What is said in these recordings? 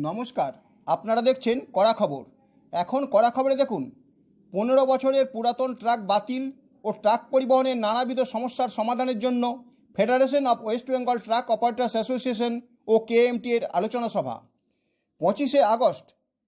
নমস্কার, আপনারা দেখছেন কড়া খবর। এখন কড়া খবরে দেখুন, 15 বছরের পুরাতন ট্রাক বাতিল ও ট্রাক পরিবহনের নানাবিধ সমস্যার সমাধানের জন্য federation of West Bengal truck operators association ও কেএমটি এর আলোচনা সভা 25শে আগস্ট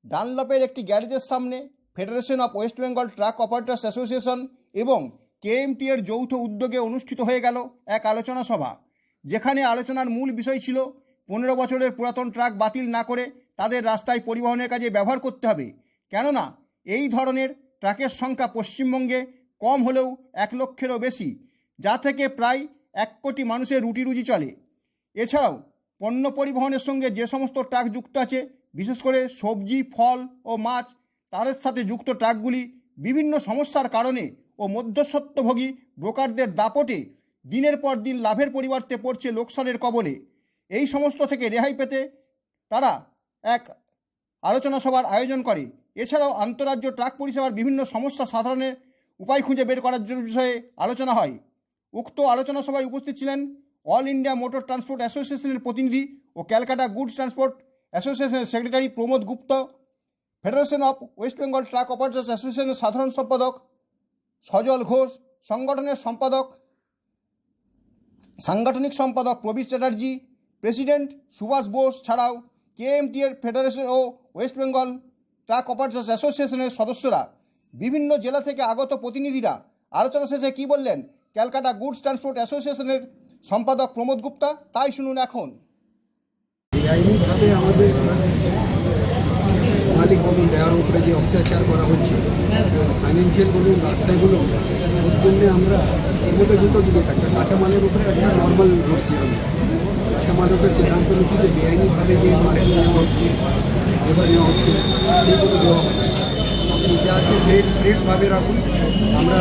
ডানলপের একটি গ্যারেজের সামনে federation of West Bengal truck operators association এবং কেএমটি এর যৌথ উদ্যোগে অনুষ্ঠিত হয়ে গেল এক আলোচনা সভা, যেখানে আলোচনার মূল বিষয় ছিল 15 বছরের পুরাতন ট্রাক বাতিল না করে তাদের রাস্তায় পরিবহনের কাজে ব্যবহার করতে হবে। কেননা এই ধরনের ট্রাকের সংখ্যা পশ্চিমবঙ্গে কম হলেও 1 লক্ষেরও বেশি, যা থেকে প্রায় 1 কোটি মানুষের রুটি রুজি চলে। এছাড়াও পণ্য পরিবহনের সঙ্গে যে সমস্ত ট্রাক যুক্ত আছে, বিশেষ করে সবজি, ফল ও মাছ, তাদের সাথে যুক্ত ট্রাকগুলি বিভিন্ন সমস্যার কারণে ও মধ্যস্বত্বভোগী ব্রোকারদের দাপটে দিনের পর দিন লাভের পরিবর্তে পড়ছে লোকসানের কবলে। এই সমস্ত থেকে রেহাই পেতে তারা এক আলোচনা সভার আয়োজন করে। এছাড়াও আন্তঃরাজ্য ট্রাক পরিষেবার বিভিন্ন সমস্যা সাধারণের উপায় খুঁজে বের করার বিষয়ে আলোচনা হয়। উক্ত আলোচনা সভায় উপস্থিত ছিলেন অল ইন্ডিয়া মোটর ট্রান্সপোর্ট অ্যাসোসিয়েশনের প্রতিনিধি ও ক্যালকাটা গুডস ট্রান্সপোর্ট অ্যাসোসিয়েশনের secretary Pramod Gupta, federation of West Bengal truck operators অ্যাসোসিয়েশনের সাধারণ সম্পাদক সজল ঘোষ, সাংগঠনিক সম্পাদক প্রবীর চ্যাটার্জি, প্রেসিডেন্ট সুভাষ বোস ছাড়াও কেএমটি এর ফেডারেশন ও ওয়েস্ট বেঙ্গল ট্রাক অপারেটর্স অ্যাসোসিয়েশনের সদস্যরা, বিভিন্ন জেলা থেকে আগত প্রতিনিধিরা আলোচনা শেষে কী বললেন ক্যালকাটা গুডস ট্রান্সপোর্ট অ্যাসোসিয়েশনের সম্পাদক প্রমোদ গুপ্তা, তাই শুনুন এখন। বেআইনিভাবে আমাদের মালিক বলুন, দেওয়ার উপরে যে অত্যাচার করা হচ্ছে, ফাইন্যান্সিয়াল বলুন, রাস্তায় বলুন, ওর জন্যে আমরা এর মধ্যে দুটো দিকে একটা কাঁচামালের উপরে একটা নর্মাল রোড ছিল। কাঁচামালের উপরে সিদ্ধান্ত নিচ্ছি যে বেআইনিভাবে যে মার্কেট নেওয়া হচ্ছে, এবার নেওয়া হচ্ছে, সেইগুলো দেওয়া হবে। আপনি যাকে ফ্রেটভাবে রাখুন। আমরা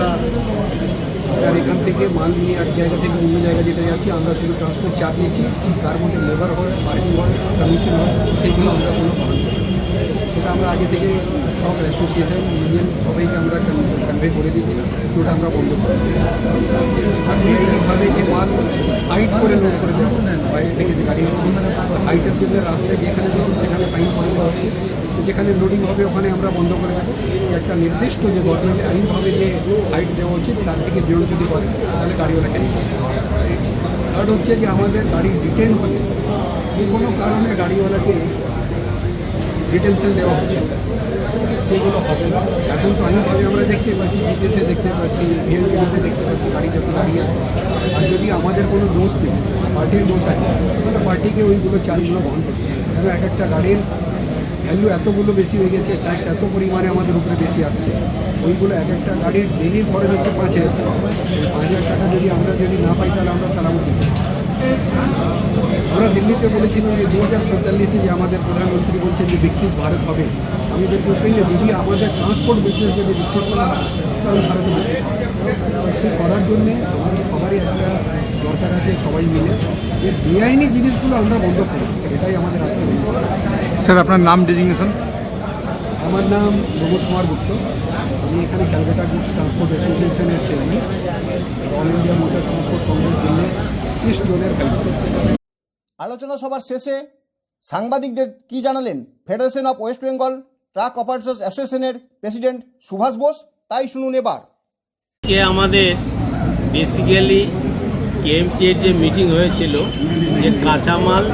আর এখান থেকে মাল নিয়ে এক জায়গা থেকে অন্য জায়গায় যেটা যাচ্ছি, আমরা শুধু ট্রান্সপোর্ট চার্জ নিচ্ছি, তার মধ্যে লেবার হয়, পার্কিং হয়, কমিশন হয়, সেইগুলো আমরা কোনো পালন করি। সেটা আমরা আগে থেকে সব অ্যাসোসিয়েশন, ইউনিয়ন সবাইকে আমরা কনভে করে দিয়েছিলাম, ওটা আমরা বন্ধ করে দিই। আপনি এইভাবে যে মাল হাইট করে লোড করে দেবো, বাইরে থেকে যে গাড়ি হচ্ছে, হাইটের জন্য রাস্তায় যেখানে দেখুন সেখানে ফাইন করে দেওয়া হচ্ছে, যেখানে লোডিং হবে ওখানে আমরা বন্ধ করে দেবো। একটা নির্দিষ্ট যে গভর্নমেন্ট আইনভাবে যে হাইট দেওয়া উচিত তার থেকে বিরোধ যদি করে তাহলে গাড়িওয়ালা ক্যারি করবে। কারণ হচ্ছে যে আমাদের গাড়ি ডিটেন হলে যে কোনো কারণে গাড়িওয়ালাকে ডিটেনশন দেওয়া হচ্ছে, সেগুলো হবে না। এখন তো আইনভাবে আমরা দেখতে পাচ্ছি, জিপিএসে দেখতে পাচ্ছি, ভিএলপিতে দেখতে পাচ্ছি গাড়ি যত দাঁড়িয়ে আছে। আর যদি আমাদের কোনো দোষ নেই, পার্টির দোষ আছে, তাহলে পার্টিকে ওইগুলো চালগুলো বন্ধ করতে হবে। কেন এক একটা গাড়ির ভ্যালু এতগুলো বেশি হয়ে গেছে, ট্যাক্স এত পরিমাণে আমাদের উপরে বেশি আসছে, ওইগুলো এক একটা গাড়ির ডেলি খরচ হচ্ছে 5,000 টাকা। 5,000 টাকা যদি আমরা না পাই তাহলে আমরা চালাবো কি? আমরা দিল্লিতে বলেছিলাম যে 2047-এ যে আমাদের প্রধানমন্ত্রী বলছেন যে বিকশিত ভারত হবে। আমি যদি যদি আমাদের ট্রান্সপোর্ট বিজনেস যদি বিকশিত করা হয় তাহলে ভারতে বিকশিত হবে। সেই করার জন্যে আমাদের সবারই একটা দরকার আছে, সবাই মিলে যে বেআইনি জিনিসগুলো আমরা বন্ধ করি, এটাই আমাদের আত্মনির্ভর। স্যার, আপনার নাম ডেজিগনেশন? আমার নাম প্রমোদ কুমার গুপ্ত। আমি এখানে ক্যালকাটা গুডস ট্রান্সপোর্ট অ্যাসোসিয়েশনের chairman, all India motor transport Congress Delhi east জোনের ভাইস প্রেসিডেন্ট। আলোচনা সভার শেষে সাংবাদিকদের কি জানালেন federation of West Bengal truck operators অ্যাসোসিয়েশনের প্রেসিডেন্ট সুভাষ বোস, তাই শুনুন এবার। আমাদের বেসিক্যালি কেএমটি এর যে মিটিং হয়েছিল, যে কাঁচামাল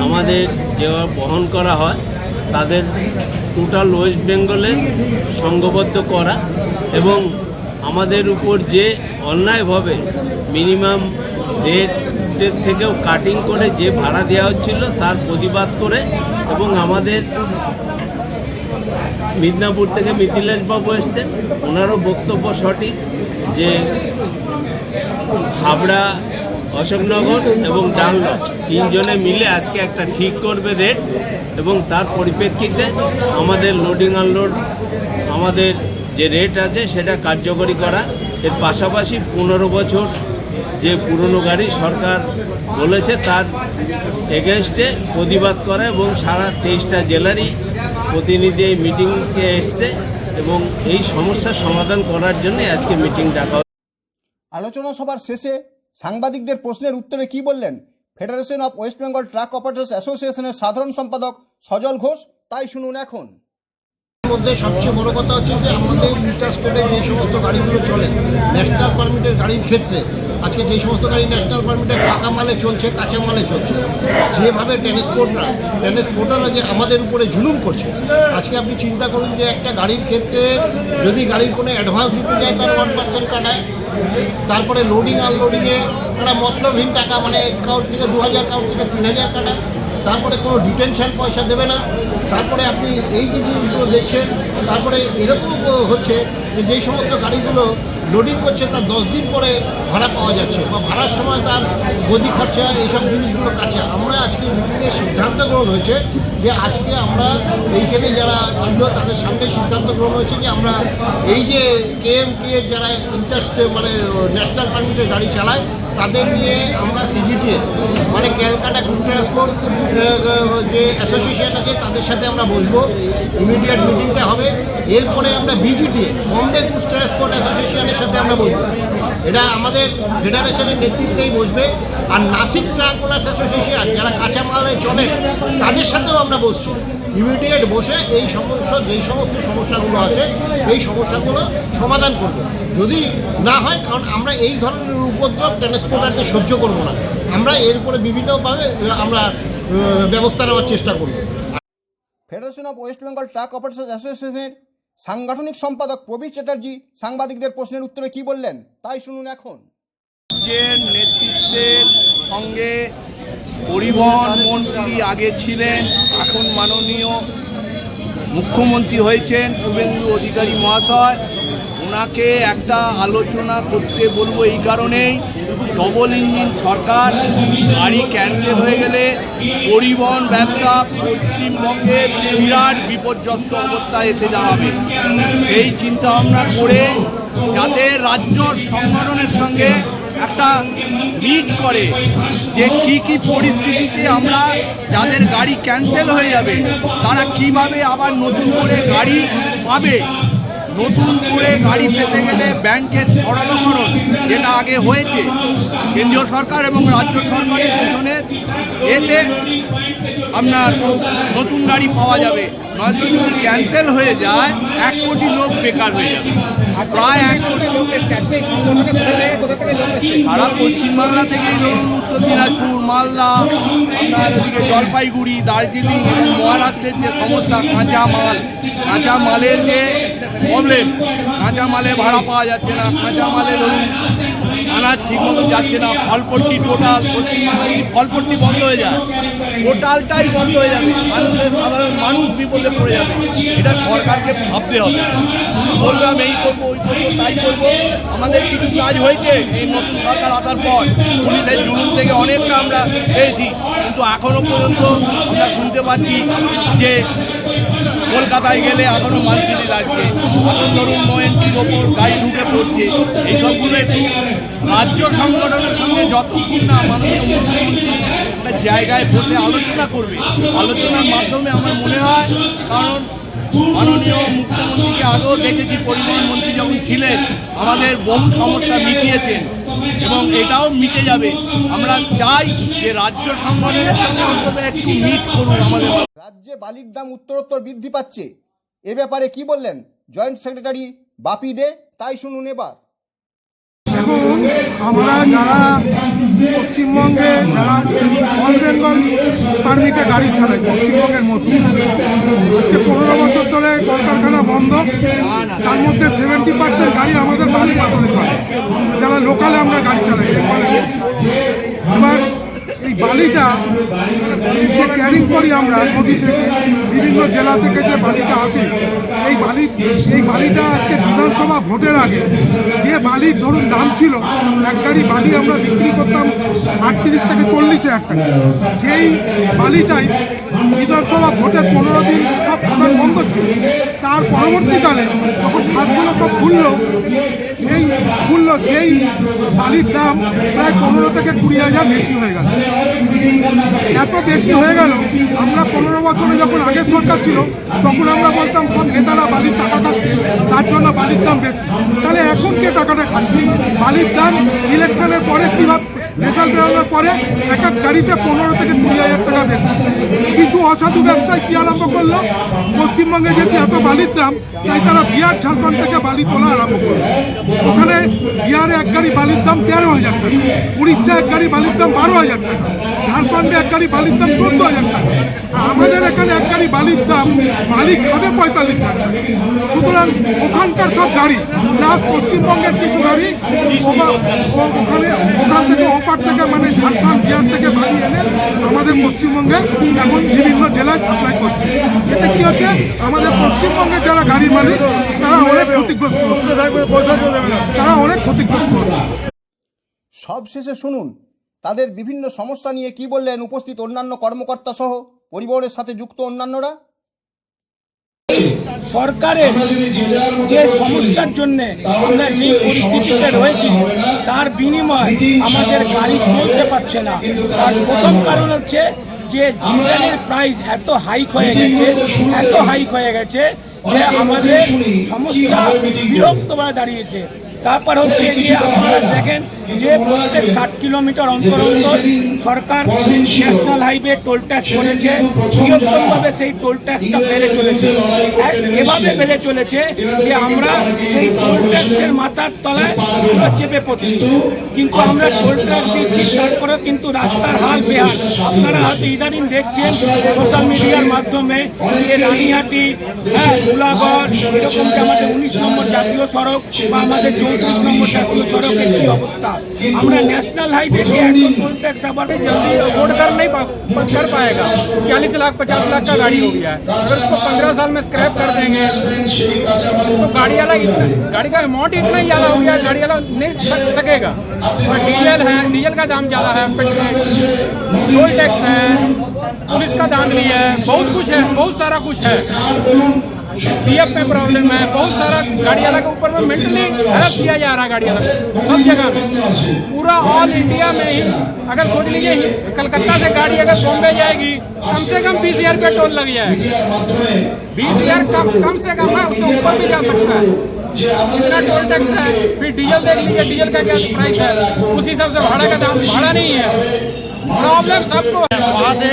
আমাদের যে বহন করা হয় তাদের টোটাল ওয়েস্ট বেঙ্গলে সংঘবদ্ধ করা এবং আমাদের উপর যে অন্যায়ভাবে মিনিমাম রেটের থেকেও কাটিং করে যে ভাড়া দেওয়া হচ্ছিল তার প্রতিবাদ করে, এবং আমাদের মিদনাপুর থেকে মিথিলেশবাবু এসছেন, ওনারও বক্তব্য সঠিক যে হাবড়া, অশোকনগর এবং ডানলপ তিনজনে মিলে আজকে একটা ঠিক করবে রেট, এবং তার পরিপ্রেক্ষিতে আমাদের লোডিং আনলোড আমাদের যে রেট আছে সেটা কার্যকরী করা। এর পাশাপাশি 15 বছর যে পুরনো গাড়ি সরকার বলেছে তার এগেনস্টে প্রতিবাদ করা, এবং সারা 23টা জেলারই প্রতিনিধি এই মিটিংয়ে এসছে এবং এই সমস্যার সমাধান করার জন্য আজকে মিটিং ডাকা। আলোচনা সভার শেষে সাংবাদিকদের প্রশ্নের উত্তরে কি বললেন federation of West Bengal truck operators অ্যাসোসিয়েশনের সাধারণ সম্পাদক সজল ঘোষ। তাই শুনুন এখন। মধ্যে সবচেয়ে বড় কথা হচ্ছে যে আমাদের ইন্টারস্টেটে যে সমস্ত গাড়িগুলো চলে ন্যাশনাল পারমিটের গাড়ির ক্ষেত্রে আজকে যে সমস্ত গাড়ি ন্যাশনাল পারমিটে পাকা মালে চলছে, কাঁচা মালে চলছে, যেভাবে ট্রান্সপোর্টাররা যে আমাদের উপরে জুলুম করছে। আজকে আপনি চিন্তা করুন যে একটা গাড়ির ক্ষেত্রে যদি গাড়ির কোনো অ্যাডভান্স দিতে যায় তার 1% কাটায়, তারপরে লোডিং আনলোডিংয়ে একটা মতলবহীন টাকা, মানে কাউন্ট থেকে 2000, কাউন্ট থেকে 3000 কাটায়, তারপরে কোনো ডিটেনশন পয়সা দেবে না। তারপরে আপনি এই যে জিনিসগুলো দেখছেন, তারপরে এরকম হচ্ছে যে যেই সমস্ত গাড়িগুলো লোডিং করছে তার 10 দিন পরে ভাড়া পাওয়া যাচ্ছে, বা ভাড়ার সময় তার গদি খরচা এইসব জিনিসগুলো কাছে। আমরা আজকে মিটিংয়ে সিদ্ধান্ত গ্রহণ হয়েছে যে আজকে আমরা এইখানে যারা ছিল তাদের সামনে সিদ্ধান্ত গ্রহণ হয়েছে যে আমরা এই যে KMTA যারা মানে ন্যাশনাল পারমিটের গাড়ি চালায় তাদের নিয়ে আমরা CGTA মানে ক্যালকাটা গুড ট্রান্সপোর্ট যে অ্যাসোসিয়েশন আছে তাদের সাথে আমরা বসবো, ইমিডিয়েট মিটিংটা হবে। এরপরে আমরা BGTA বম্বে গুডস ট্রান্সপোর্ট অ্যাসোসিয়েশনের সাথে আমরা বসবো, এটা আমাদের ফেডারেশনের নেতৃত্বেই বসবে। আর নাসিক ট্রাক ওনার্স অ্যাসোসিয়েশন যারা কাঁচা মালে চলেন তাদের সাথেও আমরা বসছি, ইমিডিয়েট বসে এই যেই সমস্ত সমস্যাগুলো আছে এই সমস্যাগুলো সমাধান করব। যদি না হয়, কারণ আমরা এই ধরনের উপদ্রব ট্রান্সপোর্টারকে সহ্য করব না, আমরা এর উপরে বিভিন্নভাবে আমরা ব্যবস্থা নেওয়ার চেষ্টা করব। Federation of West Bengal truck operators অ্যাসোসিয়েশনের সাংগঠনিক সম্পাদক প্রবীর চ্যাটার্জি সাংবাদিকদের প্রশ্নের উত্তরে কি বললেন তাই শুনুন এখন। যে নেতৃত্বের সঙ্গে পরিবহন মন্ত্রী আগে ছিলেন, এখন মাননীয় মুখ্যমন্ত্রী হয়েছেন শুভেন্দু অধিকারী মহাশয়, ওনাকে একটা আলোচনা করতে বলবো এই কারণেই, ডবল ইঞ্জিন সরকার, গাড়ি ক্যান্সেল হয়ে গেলে পরিবহন ব্যবসা পশ্চিমবঙ্গের বিরাট বিপর্যস্ত অবস্থায় এসে দাঁড়াবে। সেই চিন্তা ভাবনা করে যাতে রাজ্য সংগঠনের সঙ্গে একটা মিট করে যে কি পরিস্থিতিতে আমরা যাদের গাড়ি ক্যান্সেল হয়ে যাবে তারা কিভাবে আবার নতুন করে গাড়ি পাবে। নতুন করে গাড়ি পেতে গেলে ব্যাংকের সরলীকরণ যেটা আগে হয়েছে কেন্দ্রীয় সরকার এবং রাজ্য সরকারের দুজনের এতে আপনার নতুন গাড়ি পাওয়া যাবে, নয়তো যদি ক্যান্সেল হয়ে যায় 1 কোটি লোক বেকার হয়ে যাবে। প্রায় 1 কোটি লোকের সারা পশ্চিমবাংলা থেকে ধরুন উত্তর দিনাজপুর, মালদা, আপনার এদিকে জলপাইগুড়ি, দার্জিলিং এবং মহারাষ্ট্রের যে সমস্যা, কাঁচা মালের যে প্রবলেম, কাঁচা মালে ভাড়া পাওয়া যাচ্ছে না, কাঁচা মালে ধরুন আনাজ ঠিকমতো যাচ্ছে না, ফলপট্টি টোটাল পশ্চিমবাংলায় যদি ফলপট্টি বন্ধ হয়ে যায় টোটালটাই বন্ধ হয়ে যাবে, সাধারণ মানুষ বিপদে পড়ে যাবে। এটা সরকারকে ভাবতে হবে। বললাম এই করবো, ওই করবো, তাই করবো, আমাদের কিছু কাজ হয়েছে এই নতুন সরকার আসার পর। পুলিশের জুলুম থেকে অনেকটা আমরা পেয়েছি, কিন্তু এখনো পর্যন্ত আমরা শুনতে পাচ্ছি যে কলকাতায় গেলে এখনো মালচিনি লাগছে, এখন ধরুন 9 ইঞ্চির ওপর গাড়ি ঢুকে পড়ছে। এইসবগুলো একটু রাজ্য সংগঠনের সঙ্গে যতক্ষণ না মাননীয় মুখ্যমন্ত্রী একটা জায়গায় বসে আলোচনা করবে, আলোচনার মাধ্যমে আমার মনে হয়, কারণ মাননীয় মুখ্যমন্ত্রীকে আগেও দেখেছি পরিবহন মন্ত্রী যখন ছিলেন আমাদের বহু সমস্যা মিটিয়েছেন এবং এটাও মিটে যাবে। আমরা চাই যে রাজ্য সংগঠনের সঙ্গে অন্তত একটু মিট করুন আমাদের। রাজ্যে বালির দাম উত্তরোত্তর বৃদ্ধি পাচ্ছে, এ ব্যাপারে কি বললেন জয়েন্ট সেক্রেটারি বাপি দে তাই শুনুন এবার। দেখুন, আমরা যারা পশ্চিমবঙ্গে যারা অল বেঙ্গল পারমিটে গাড়ি চালাই পশ্চিমবঙ্গের মধ্যে, আজকে 15 বছর ধরে কলকারখানা বন্ধ, তার মধ্যে 70% গাড়ি আমাদের বালি পাথরে চলে, যারা লোকালে আমরা গাড়ি চালাই। এবার এই বালিটা যে ক্যারিং করি আমরা নদী থেকে, বিভিন্ন জেলা থেকে যে বালিটা আসে, এই বালিটা আজকে বিধানসভা ভোটের আগে যে বালির ধরুন দাম ছিল, এক গাড়ি বালি আমরা বিক্রি করতাম 38 থেকে 40,000 টাকা, সেই বালিটাই বিধানসভা ভোটের 15 দিন সব খাদান বন্ধ ছিল। তার পরবর্তীকালে যখন খাতগুলো সব খুললো সেই বালির দাম প্রায় 15 থেকে 20,000 বেশি হয়ে গেল। এত বেশি হয়ে গেল, আমরা 15 বছরে যখন আগের সরকার ছিল তখন আমরা বলতাম সব নেতারা বালির টাকা খাচ্ছে, তার জন্য বালির দাম বেশি। তাহলে এখন কে টাকাটা খাচ্ছে? বালির দাম ইলেকশনের পরে কীভাবে রেজাল্ট বেরোনোর পরে এক এক গাড়িতে 15 থেকে 20,000 টাকা বেশি। কিছু অসাধু ব্যবসায়ী কি আরম্ভ করলো, পশ্চিমবঙ্গে যেহেতু এত বালির দাম তাই তারা বিহার ঝাড়খণ্ড থেকে বালি তোলা আরম্ভ করলো। ওখানে বিহারে এক গাড়ি বালির দাম 13,000 টাকা, উড়িষ্যা এক গাড়ি বালির দাম 12,000 টাকা, ঝাড়খণ্ডে এক গাড়ি বালির দাম 14,000 টাকা। আমাদের এখানে এক গাড়ি বালির দাম বালি খাবে 45,000 টাকা। সুতরাং ওখানকার সব গাড়ি প্লাস পশ্চিমবঙ্গের কিছু গাড়ি ওখান থেকে ওপার থেকে মানে ঝাড়খণ্ড বিহার থেকে বালি এনে আমাদের পশ্চিমবঙ্গে এখন বিভিন্ন জেলায় সাপ্লাই করছে। এতে কি হচ্ছে, আমাদের পশ্চিমবঙ্গের যারা গাড়ি মালিক তারা অনেক ক্ষতিগ্রস্ত হচ্ছে, তারা অনেক ক্ষতিগ্রস্ত হচ্ছে। সব শেষে শুনুন তাদের বিভিন্ন সমস্যা নিয়ে কি বললেন উপস্থিত অন্যান্য কর্মকর্তা সহ পরিবহনের সাথে যুক্ত অন্যান্যরা। সরকারের যে সমস্যার জন্য আমরা যে পরিস্থিতিতে রয়েছি তার বিনিময় আমাদের গাড়ি চলতে পারছে না। তার প্রথম কারণ হচ্ছে যে ডিজেলের প্রাইস এত হাইক হয়ে গেছে যে আমাদের সমস্যা বিরক্ত হয়ে দাঁড়িয়েছে। তারপর হচ্ছে যে আপনারা দেখেন যে প্রত্যেক 60 কিলোমিটার অন্তর সরকার ন্যাশনাল হাইওয়ে টোল ট্যাক্স করেছে, বৃহত্তমভাবে সেই টোল ট্যাক্সটা বেড়ে চলেছে। এভাবে বেড়ে চলেছে যে আমরা সেই টোল ট্যাক্সের মাথার তলায় পুরো চেপে পড়ছি। কিন্তু আমরা টোল ট্যাক্স দিচ্ছি, তারপরেও কিন্তু রাস্তার হাল বেহাল। আপনারা হয়তো ইদানিং দেখছেন সোশ্যাল মিডিয়ার মাধ্যমে যে রানীহাটি, ধুলাগড়, এরকম যে আমাদের 19 নম্বর জাতীয় সড়ক বা আমাদের 34 নম্বর জাতীয় সড়কের কি অবস্থা। আমরা ন্যাশনাল हाईवे के এখন টোল ট্যাক্স जल्दी अफोर्ड कर पाएगा। 40 लाख 50 लाख का गाड़ी हो गया है, अगर उसको 15 साल में स्क्रैप कर देंगे तो गाड़ी का अमाउंट इतना ही ज़्यादा हो गया, गाड़ी वाला नहीं सकेगा। और डीजल का दाम ज़्यादा है, टोल टैक्स है, पुलिस का दाम भी है, बहुत कुछ है, बहुत सारा कुछ है। सीएफ में प्रॉब्लम है, बहुत सारा गाड़ी वाला के ऊपर में मेंटली हैरेस किया जा रहा है गाड़ी वाला सब जगह में, पूरा ऑल इंडिया में ही। अगर सोच लीजिए कलकत्ता से गाड़ी अगर बॉम्बे जाएगी कम से कम 20,000 रुपये टोल लग जाएगी। 20,000 कम से कम है, उससे ऊपर भी जा सकता है, इतना टोल टैक्स है। फिर डीजल देख लीजिए, डीजल का क्या प्राइस है, उस हिसाब से भाड़ा का दाम भाड़ा नहीं है। प्रॉब्लम सबको है, वहाँ से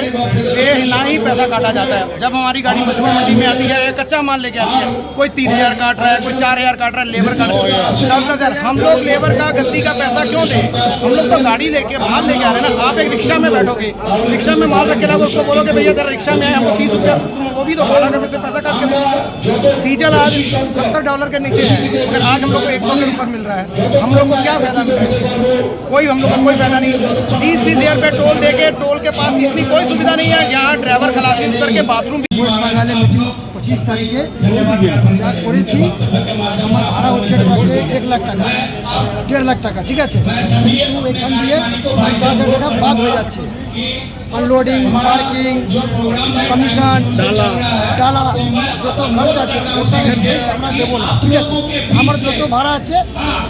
ना ही पैसा काटा जाता है। जब हमारी गाड़ी मछुआ मंडी में आती है, कच्चा माल लेके आती है, कोई 3,000 काट रहा है, कोई 4,000 काट रहा है, लेबर का 10,000। हम लोग लेबर का गद्दी का पैसा क्यों दें? हम लोग तो गाड़ी लेके माल लेके आ रहे हैं ना। आप एक रिक्शा में बैठोगे, रिक्शा में माल रख के लाओगे, उसको बोलोगे भैया तेरा रिक्शा में आए, हमको 30 रुपया, वो भी तो भाड़ा का से पैसा काट के दो। डीजल आज $70 के नीचे है, अगर आज हम लोग को 100 के ऊपर मिल रहा है, हम लोग को क्या फायदा मिल रहा है? कोई हम लोग का कोई फायदा नहीं। 20,000 रुपये टोल देके, टोल के पास इतनी कोई सुविधा नहीं है। यहाँ ड्राइवर खलासी उतर के बाथरूम ওয়েস্ট বেঙ্গলে মিটিং 25 তারিখে যা করেছি, আমার ভাড়া হচ্ছে 1 লাখ টাকা, 1.5 লাখ টাকা, ঠিক আছে। কিন্তু এখান দিয়ে 5,000 টাকা বাদ হয়ে যাচ্ছে, আনলোডিং, পার্কিং, কমিশন, ডালা যত খরচ আছে আমরা দেবো না, ঠিক আছে। আমার যত ভাড়া আছে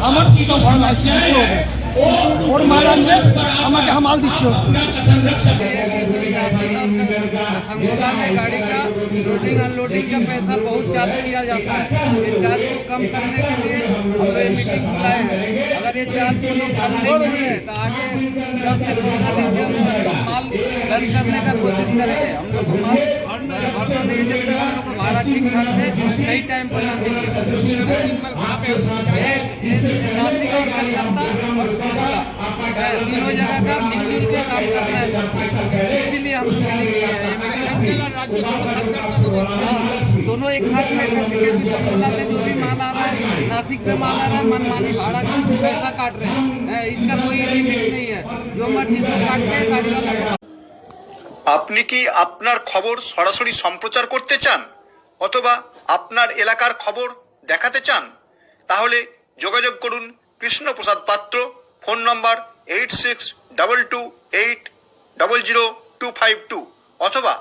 আমার তো ভাড়া লাইসেন্স দিতে হবে, ওর মাল আছে আমাকে মাল দিচ্ছ। संगोला में गाड़ी का लोडिंग अनलोडिंग का पैसा बहुत चार्ज किया जाता है। ये चार्ज को कम करने के लिए हम लोग मीटिंग बुलाए हैं। अगर ये चार्ज को लोग कम नहीं करेंगे तो आगे 10 से 15 दिन के अंदर माल बंद करने का कोशिश करेंगे। हम लोग को माल भरना नहीं, जब तक हम लोग को भाड़ा ठीक ठाक से सही टाइम पर ना मिले। नासिक और कलकत्ता और संगोला तीनों जगह का मिलजुल के काम करना है, इसीलिए हम दोनों एक साथ में संगोला से जो भी माल आ रहा है, नासिक से माल आ रहा है, मनमानी भाड़ा का पैसा काट रहे हैं। इसका कोई लिमिट नहीं है, जो मर्जी से काट के गाड़ी वाला। আপনি কি আপনার খবর সরাসরি সম্প্রচার করতে চান অথবা আপনার এলাকার খবর দেখাতে চান? তাহলে যোগাযোগ করুন কৃষ্ণপ্রসাদ পাত্র, ফোন নম্বর 8622800252 অথবা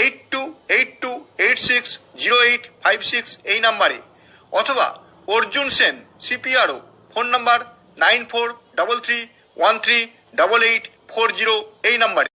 8282860856 এই নাম্বারে, অথবা অর্জুন সেন CPRO, ফোন নম্বর 9433138840 এই নাম্বারে।